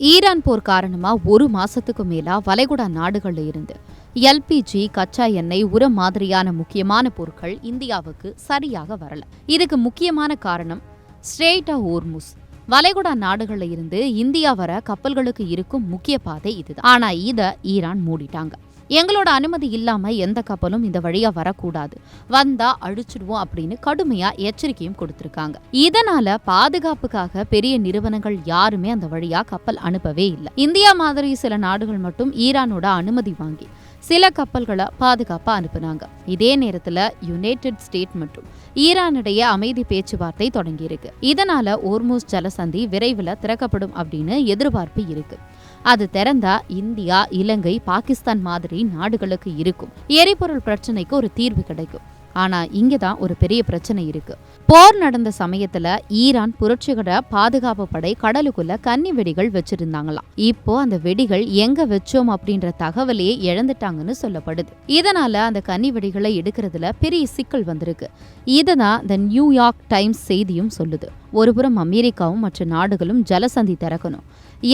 Iran போர் காரணமா ஒரு மாசத்துக்கு மேலா வளைகுடா நாடுகள்ல இருந்து எல்பிஜி, கச்சா எண்ணெய், உரம் மாதிரியான முக்கியமான பொருட்கள் இந்தியாவுக்கு சரியாக வரல. இதுக்கு முக்கியமான காரணம் ஸ்ட்ரெய்ட் ஆஃப் ஹோர்முஸ். வளைகுடா நாடுகள்ல இருந்து இந்தியா வர கப்பல்களுக்கு இருக்கும் முக்கிய பாதை இதுதான். ஆனா இத ஈரான் மூடிட்டாங்க. எங்களோட அனுமதி இல்லாம எந்த கப்பலும் இந்த வழியா வரக்கூடாது, வந்தா அழிச்சிடுவோம் அப்படின்னு கடுமையா எச்சரிக்கையும் கொடுத்திருக்காங்க. இதனால பாதுகாப்புக்காக பெரிய நிறுவனங்கள் யாருமே அந்த வழியா கப்பல் அனுப்பவே இல்லை. இந்தியா மாதிரி சில நாடுகள் மட்டும் ஈரானோட அனுமதி வாங்கி சில கப்பல்களை பாதுகாப்பா அனுப்புனாங்க. இதே நேரத்துல யுனைடெட் ஸ்டேட் மற்றும் ஈரானிடையே அமைதி பேச்சுவார்த்தை தொடங்கியிருக்கு. இதனால ஓர்முஸ் ஜலசந்தி விரைவில் திறக்கப்படும் அப்படின்னு எதிர்பார்ப்பு இருக்கு. அது திறந்தா இந்தியா, இலங்கை, பாகிஸ்தான் மாதிரி நாடுகளுக்கு இருக்கும் எரிபொருள் பிரச்சனைக்கு ஒரு தீர்வு கிடைக்கும். ஆனா இங்கதான் ஒரு பெரிய பிரச்சனை இருக்கு. போர் நடந்த சமயத்துல ஈரான் புரட்சிகர பாதுகாப்பு படை கடலுக்குள்ள கன்னி வெடிகள் வச்சிருந்தாங்களாம். இப்போ அந்த வெடிகள் எங்க வச்சோம் அப்படின்ற தகவலையே இழந்துட்டாங்கன்னு சொல்லப்படுது. இதனால அந்த கன்னி வெடிகளை எடுக்கிறதுல பெரிய சிக்கல் வந்திருக்கு. இததான் த நியூயார்க் டைம்ஸ் செய்தியும் சொல்லுது. ஒருபுறம் அமெரிக்காவும் மற்ற நாடுகளும் ஜலசந்தி திறக்கணும்,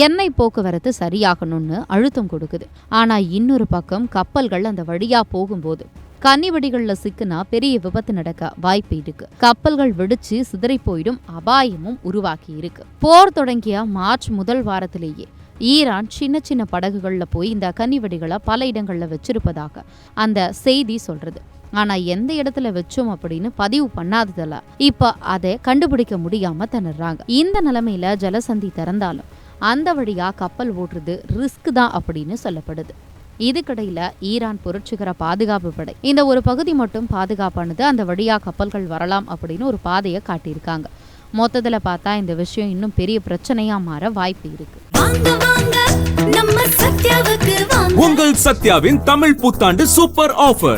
எண்ணெய் போக்குவரத்து சரியாகணும்னு அழுத்தம் கொடுக்குது. ஆனா இன்னொரு பக்கம் கப்பல்கள் அந்த வழியா போகும்போது கன்னிவெடிகள்ல சிக்குனா பெரிய விபத்து நடக்க வாய்ப்பு இருக்கு. கப்பல்கள் வெடிச்சு சிதறி போயிடும் அபாயமும் உருவாக்கி இருக்கு. போர் தொடங்கிய மார்ச் முதல் வாரத்திலேயே ஈரான் சின்ன சின்ன படகுகள்ல போய் இந்த கன்னிவெடிகளை பல இடங்கள்ல வச்சிருப்பதாக அந்த செய்தி சொல்றது. ஆனா எந்த இடத்துல வச்சோம் அப்படின்னு பதிவு பண்ணாததால இப்ப அதை கண்டுபிடிக்க முடியாம திணறாங்க. இந்த நிலைமையில ஜலசந்தி திறந்தாலும் அந்த வழியா கப்பல் ஓட்டுறது ரிஸ்க் தான் அப்படின்னு சொல்லப்படுது. இதுக்கிடையில ஈரான் புரட்சிகர பாதுகாப்பு படை இந்த ஒரு பகுதி மட்டும் பாதுகாப்பானது, அந்த வழியா கப்பல்கள் வரலாம் அப்படின்னு ஒரு பாதையை காட்டியிருக்காங்க. மொத்தத்துல பார்த்தா இந்த விஷயம் இன்னும் பெரிய பிரச்சனையா மாற வாய்ப்பு இருக்கு. உங்கள் சத்யாவின் தமிழ் புத்தாண்டு சூப்பர் ஆஃபர்